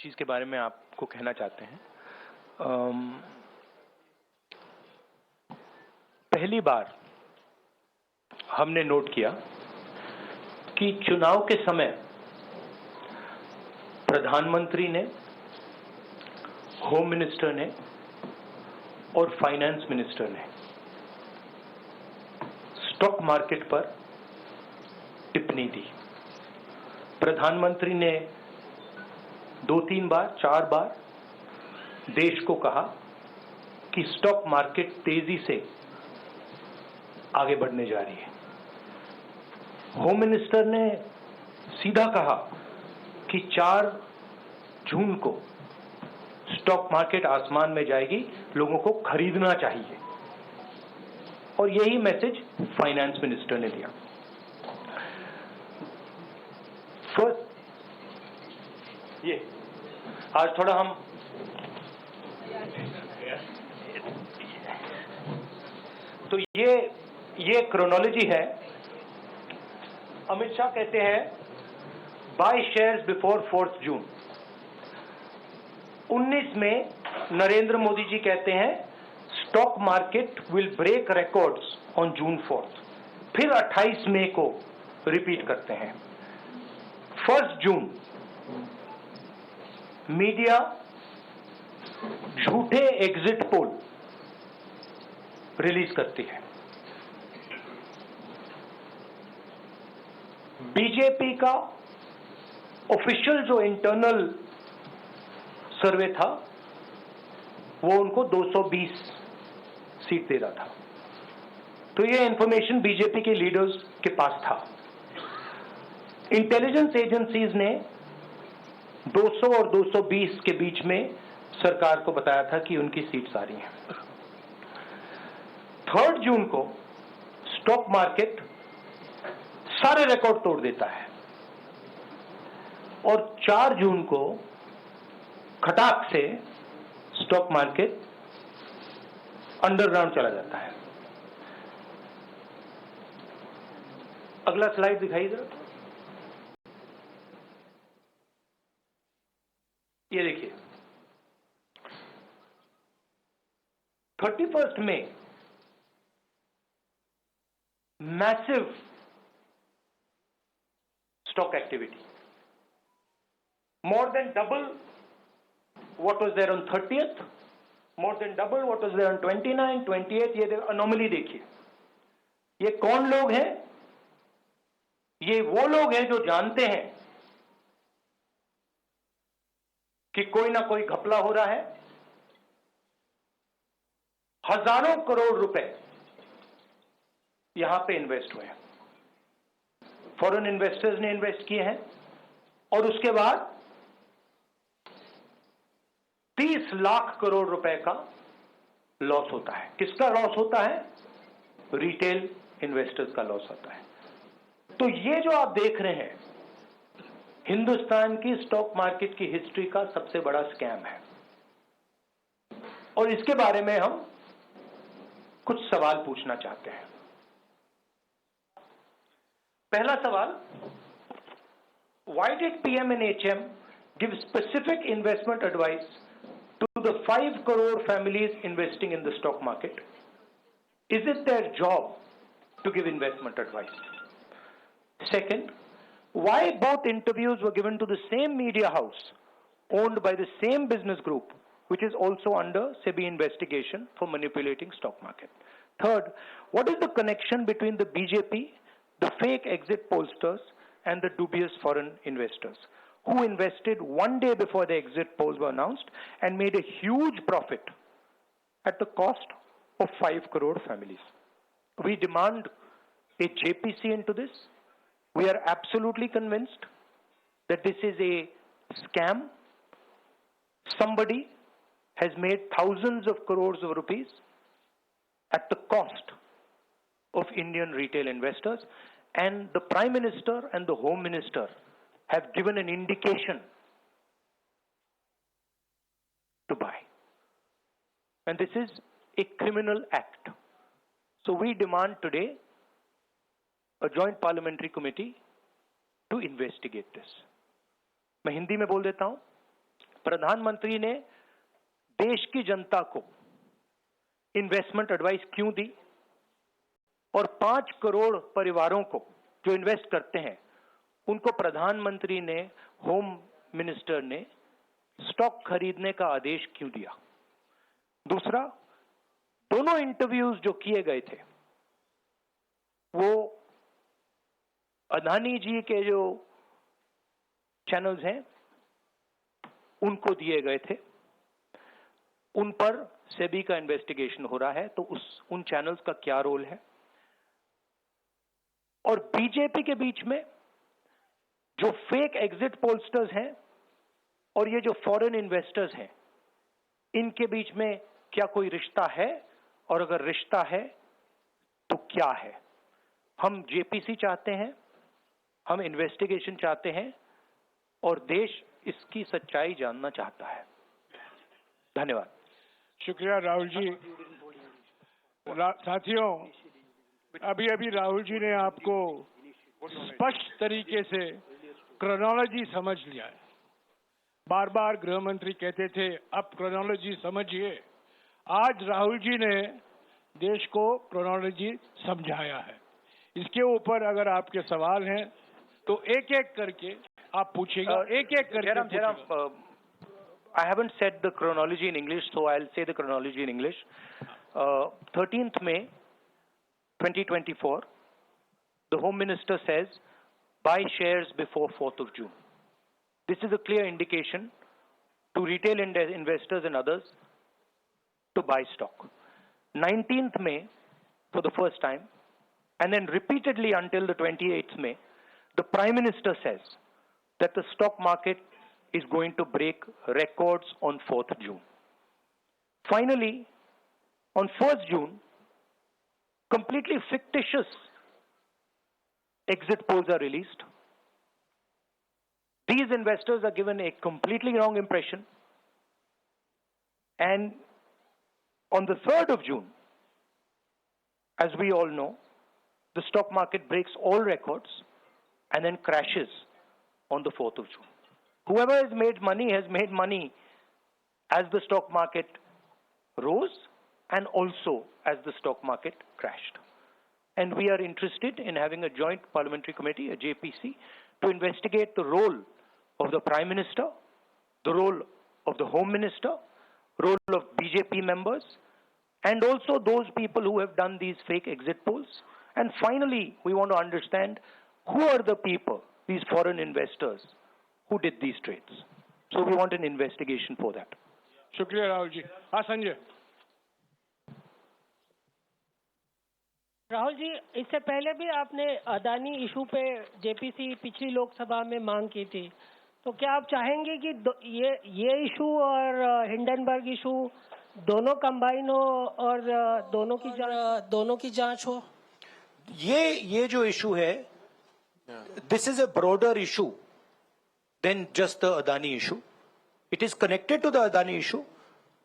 चीज के बारे में आपको कहना चाहते हैं। पहली बार हमने नोट किया कि चुनाव के समय प्रधानमंत्री ने, होम मिनिस्टर ने और फाइनेंस मिनिस्टर ने स्टॉक मार्केट पर टिप्पणी दी। प्रधानमंत्री ने 2-3 बार 4 बार देश को कहा कि स्टॉक मार्केट तेजी से आगे बढ़ने जा रही है। होम मिनिस्टर ने सीधा कहा कि 4 जून को स्टॉक मार्केट आसमान में जाएगी, लोगों को खरीदना चाहिए। और यही मैसेज फाइनेंस मिनिस्टर ने दिया। ये आज थोड़ा हम तो ये क्रोनोलॉजी है। अमित शाह कहते हैं बाय शेयर्स बिफोर 4 जून। 19 में नरेंद्र मोदी जी कहते हैं stock market will break records on June 4। फिर 28 मई को रिपीट करते हैं। 1 जून मीडिया झूठे एग्जिट पोल रिलीज करती है। बीजेपी का ऑफिशियल जो इंटरनल सर्वे था वो उनको 220 सीट दे रहा था। तो ये इंफॉर्मेशन बीजेपी के लीडर्स के पास था। इंटेलिजेंस एजेंसीज ने 200 और 220 के बीच में सरकार को बताया था कि उनकी सीट्स आ रही हैं। 3 जून को स्टॉक मार्केट सारे रिकॉर्ड तोड़ देता है और 4 जून को खटाक से स्टॉक मार्केट अंडरग्राउंड चला जाता है। अगला स्लाइड दिखाइए जरा। ये देखिए 31 मई massive stock activity, more than double what was there on 30th, more than double what was there on 29, 28। ये अनोमली देखिए। ये कौन लोग हैं? ये वो लोग हैं जो जानते हैं कि कोई ना कोई घपला हो रहा है। हजारों करोड़ रुपए यहां पे इन्वेस्ट हुए हैं। फॉरेन इन्वेस्टर्स ने इन्वेस्ट किए हैं और उसके बाद 30 लाख करोड़ रुपए का लॉस होता है। किसका लॉस होता है? रिटेल इन्वेस्टर्स का लॉस होता है। तो ये जो आप देख रहे हैं हिंदुस्तान की स्टॉक मार्केट की हिस्ट्री का सबसे बड़ा स्कैम है। और इसके बारे में हम कुछ सवाल पूछना चाहते हैं। पहला सवाल, why did PM&HM give specific investment advice to the 5 crore families investing in the stock market? Is it their job to give investment advice? Second, why both interviews were given to the same media house owned by the same business group, which is also under SEBI investigation for manipulating stock market? Third, what is the connection between the BJP, the fake exit pollsters, and the dubious foreign investors who invested 1 day before the exit polls were announced and made a huge profit at the cost of 5 crore families? We demand a JPC into this. We are absolutely convinced that this is a scam. Somebody has made thousands of crores of rupees at the cost of Indian retail investors, and the Prime Minister and the Home Minister have given an indication to buy. And this is a criminal act. So we demand today a joint parliamentary committee to investigate this. मैं हिंदी में बोल देता हूं प्रधानमंत्री ने देश की जनता को इन्वेस्टमेंट एडवाइस क्यों दी, और 5 करोड़ परिवारों को जो इन्वेस्ट करते हैं उनको प्रधानमंत्री ने, होम मिनिस्टर ने स्टॉक खरीदने का आदेश क्यों दिया। दूसरा, दोनों इंटरव्यूज जो किए गए थे वो अदानी जी के जो चैनल्स हैं उनको दिए गए थे, उन पर सेबी का इन्वेस्टिगेशन हो रहा है, तो उन चैनल्स का क्या रोल है। और बीजेपी के बीच में जो फेक एग्जिट पोलस्टर्स हैं और ये जो फॉरेन इन्वेस्टर्स हैं, इनके बीच में क्या कोई रिश्ता है, और अगर रिश्ता है तो क्या है। हम जेपीसी चाहते हैं, हम इन्वेस्टिगेशन चाहते हैं, और देश इसकी सच्चाई जानना चाहता है। धन्यवाद। शुक्रिया राहुल जी। साथियों, अभी अभी राहुल जी ने आपको स्पष्ट तरीके से क्रोनोलॉजी समझ लिया है। बार बार गृह मंत्री कहते थे अब क्रोनोलॉजी समझिए। आज राहुल जी ने देश को क्रोनोलॉजी समझाया है। इसके ऊपर अगर आपके सवाल हैं तो एक एक करके आप पूछेगा, एक एक करके। I haven't said the chronology in English, so I'll say the chronology in English. 13th May 2024, the Home Minister says, buy shares before 4th of June. This is a clear indication to retail investors and others to buy stock. 19th May, for the first time, and then repeatedly until the 28th May, the Prime Minister says that the stock market is going to break records on 4th June. Finally, on 1st June, completely fictitious exit polls are released. These investors are given a completely wrong impression. And on the 3rd of June, as we all know, the stock market breaks all records and then crashes on the 4th of June. Whoever has made money as the stock market rose and also as the stock market crashed. And we are interested in having a joint parliamentary committee, a JPC, to investigate the role of the Prime Minister, the role of the Home Minister, role of BJP members, and also those people who have done these fake exit polls. And finally, we want to understand who are the people, these foreign investors, who did these trades. So we want an investigation for that. शुक्रिया राहुल जी। हाँ संजय। राहुल जी, इससे पहले भी आपने Adani issue पे JPC पिछली लोकसभा में मांग की थी, तो क्या आप चाहेंगे कि ये इशू और हिंडनबर्ग इशू दोनों कंबाइन हो और दोनों की जांच हो? ये जो इशू है, this is a broader issue than just the Adani issue. It is connected to the Adani issue,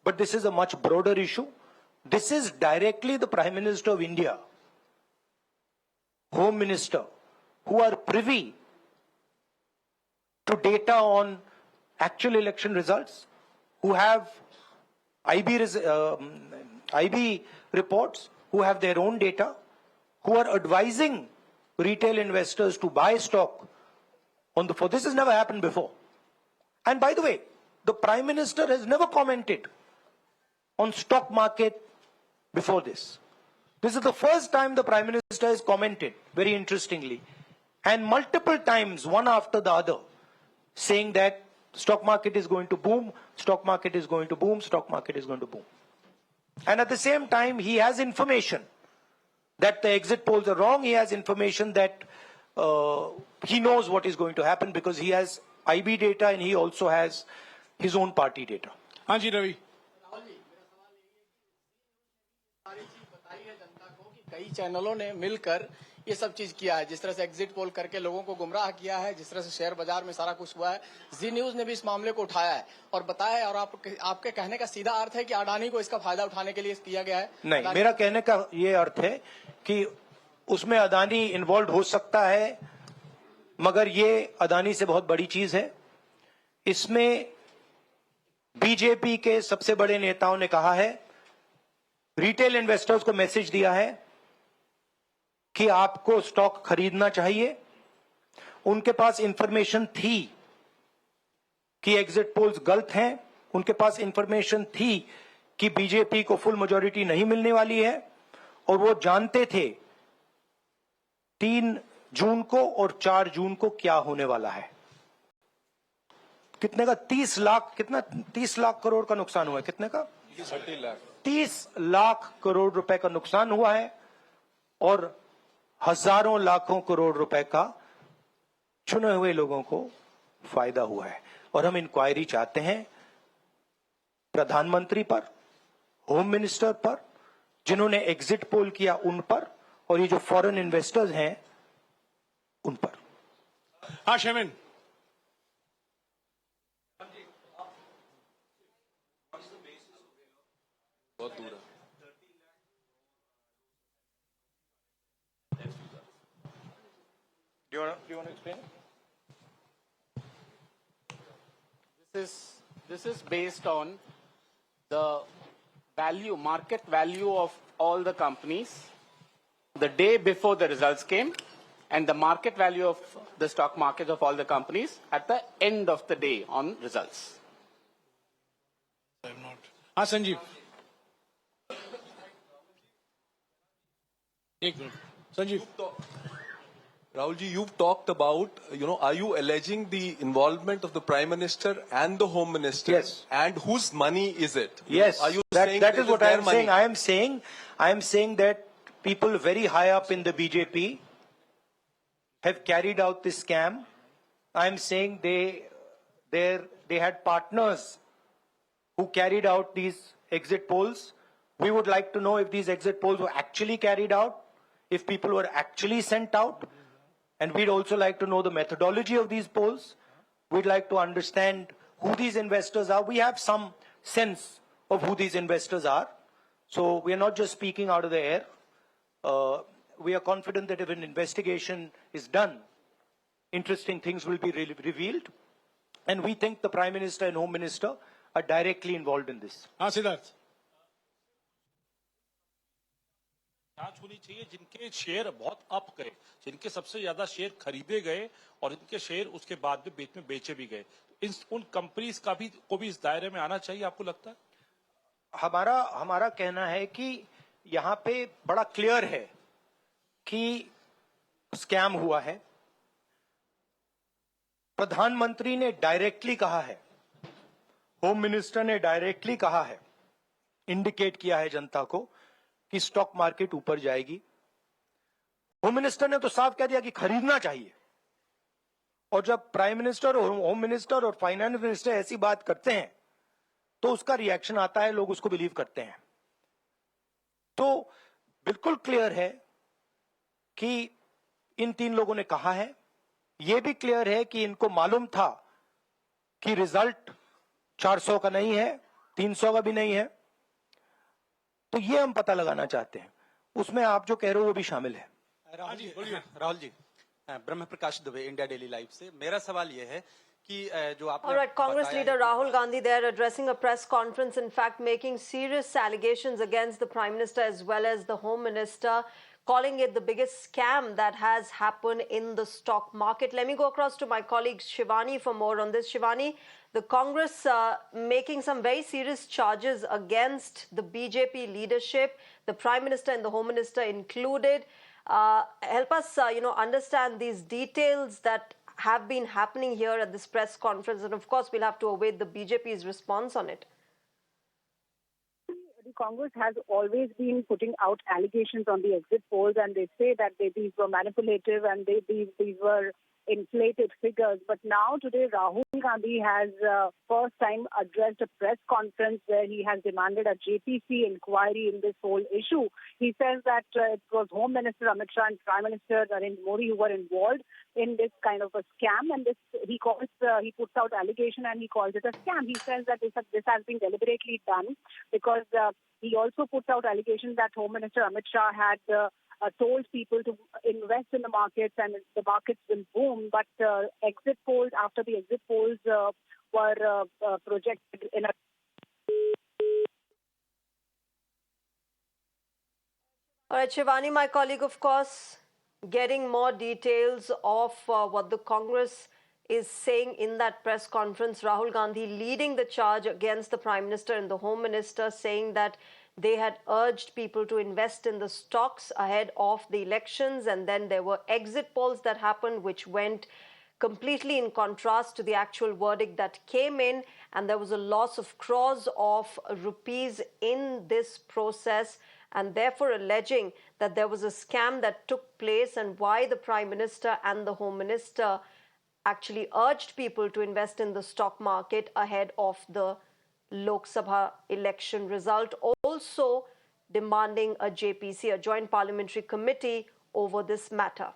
but this is a much broader issue. This is directly the Prime Minister of India, Home Minister, who are privy to data on actual election results, who have IB reports, who have their own data, who are advising retail investors to buy stock on the 4th. This has never happened before. And by the way, the Prime Minister has never commented on stock market before this. This is the first time the Prime Minister has commented, very interestingly, and multiple times, one after the other, saying that stock market is going to boom, stock market is going to boom, stock market is going to boom. And at the same time, he has information that the exit polls are wrong. He has information that he knows what is going to happen because he has IB data and he also has his own party data. हाँ जी रवि। कई चैनलों ने मिलकर ये सब चीज किया है, जिस तरह से एग्जिट पोल करके लोगों को गुमराह किया है, जिस तरह से शेयर बाजार में सारा कुछ हुआ है। जी न्यूज ने भी इस मामले को उठाया है और बताया है, और आपके कहने का सीधा अर्थ है कि अडानी को इसका फायदा उठाने के लिए किया गया है? नहीं, मेरा कहने का ये अर्थ है कि उसमें अदानी इन्वॉल्व हो सकता है, मगर ये अदानी से बहुत बड़ी चीज है। इसमें बीजेपी के सबसे बड़े नेताओं ने कहा है, रिटेल इन्वेस्टर्स को मैसेज दिया है कि आपको स्टॉक खरीदना चाहिए। उनके पास इंफॉर्मेशन थी कि एग्जिट पोल्स गलत हैं, उनके पास इंफॉर्मेशन थी कि बीजेपी को फुल मेजॉरिटी नहीं मिलने वाली है, और वो जानते थे 3 जून को और 4 जून को क्या होने वाला है। कितने का 30 लाख, कितना 30 लाख करोड़ का नुकसान हुआ है, कितने का 30 लाख करोड़ रुपए का नुकसान हुआ है, और हजारों लाखों करोड़ रुपए का चुने हुए लोगों को फायदा हुआ है। और हम इंक्वायरी चाहते हैं प्रधानमंत्री पर, होम मिनिस्टर पर, जिन्होंने एग्जिट पोल किया उन पर, और ये जो फॉरेन इन्वेस्टर्स हैं उन पर। हाँ शेमिन, बहुत दूर है। Do you want to explain? This is based on the value, market value of all the companies the day before the results came, and the market value of the stock market of all the companies at the end of the day on results. हाँ संजीव, एक minute Sanjeev. Rahul ji, you've talked about, are you alleging the involvement of the Prime Minister and the Home Minister? Yes. And whose money is it? Yes, Are you that saying is it what I their am money? saying. I am saying that people very high up in the BJP have carried out this scam. I am saying they had partners who carried out these exit polls. We would like to know if these exit polls were actually carried out, if people were actually sent out. And we'd also like to know the methodology of these polls. We'd like to understand who these investors are. We have some sense of who these investors are. So we are not just speaking out of the air. We are confident that if an investigation is done, interesting things will be revealed. And we think the Prime Minister and Home Minister are directly involved in this. हाँ सिद्धार्थ, जांच होनी चाहिए जिनके share बहुत up गए, जिनके सबसे ज्यादा शेयर खरीदे गए और इनके शेयर उसके बाद में बीच में बेचे भी गए, उन कंपनीज का भी को भी इस दायरे में आना चाहिए, आपको लगता है? हमारा कहना है कि यहाँ पे बड़ा क्लियर है कि स्कैम हुआ है। प्रधानमंत्री ने डायरेक्टली कहा है, होम मिनिस्टर ने डायरेक्टली कहा है, इंडिकेट किया है जनता को कि स्टॉक मार्केट ऊपर जाएगी। होम मिनिस्टर ने तो साफ कह दिया कि खरीदना चाहिए। और जब प्राइम मिनिस्टर और होम मिनिस्टर और फाइनेंस मिनिस्टर ऐसी बात करते हैं तो उसका रिएक्शन आता है, लोग उसको बिलीव करते हैं। तो बिल्कुल क्लियर है कि इन 3 लोगों ने कहा है। यह भी क्लियर है कि इनको मालूम था कि रिजल्ट 400 का नहीं है, 300 का भी नहीं है। तो ये हम पता लगाना चाहते हैं, उसमें आप जो कह रहे हो वो भी शामिल है। राहुल जी, ब्रह्म प्रकाश दुबे, इंडिया डेली लाइव से मेरा सवाल ये है कि जो आपने All right, Congress leader Rahul Gandhi there addressing a press conference, in fact making serious allegations against the Prime Minister as well as the Home Minister, calling it the biggest scam that has happened in the stock market. Let me go across to my colleague Shivani for more on this. Shivani, the Congress making some very serious charges against the BJP leadership, the Prime Minister and the Home Minister included. Help us, understand these details that have been happening here at this press conference, and of course we'll have to await the BJP's response on it. The Congress has always been putting out allegations on the exit polls, and they say that these were manipulative and these were inflated figures. But now today Rahul Gandhi has first time addressed a press conference where he has demanded a JPC inquiry in this whole issue. He says that it was Home Minister Amit Shah and Prime Minister Narendra Modi who were involved in this kind of a scam, and he puts out allegation and he calls it a scam. He says that this has been deliberately done because he also puts out allegations that Home Minister Amit Shah had told people to invest in the markets and the markets will boom. But exit polls, after the exit polls were projected in a All right, Shivani, my colleague, of course, getting more details of what the Congress is saying in that press conference. Rahul Gandhi leading the charge against the Prime Minister and the Home Minister, saying that they had urged people to invest in the stocks ahead of the elections, and then there were exit polls that happened which went completely in contrast to the actual verdict that came in, and there was a loss of crores of rupees in this process, and therefore alleging that there was a scam that took place, and why the Prime Minister and the Home Minister actually urged people to invest in the stock market ahead of the Lok Sabha election result, also demanding a JPC, a Joint Parliamentary Committee, over this matter.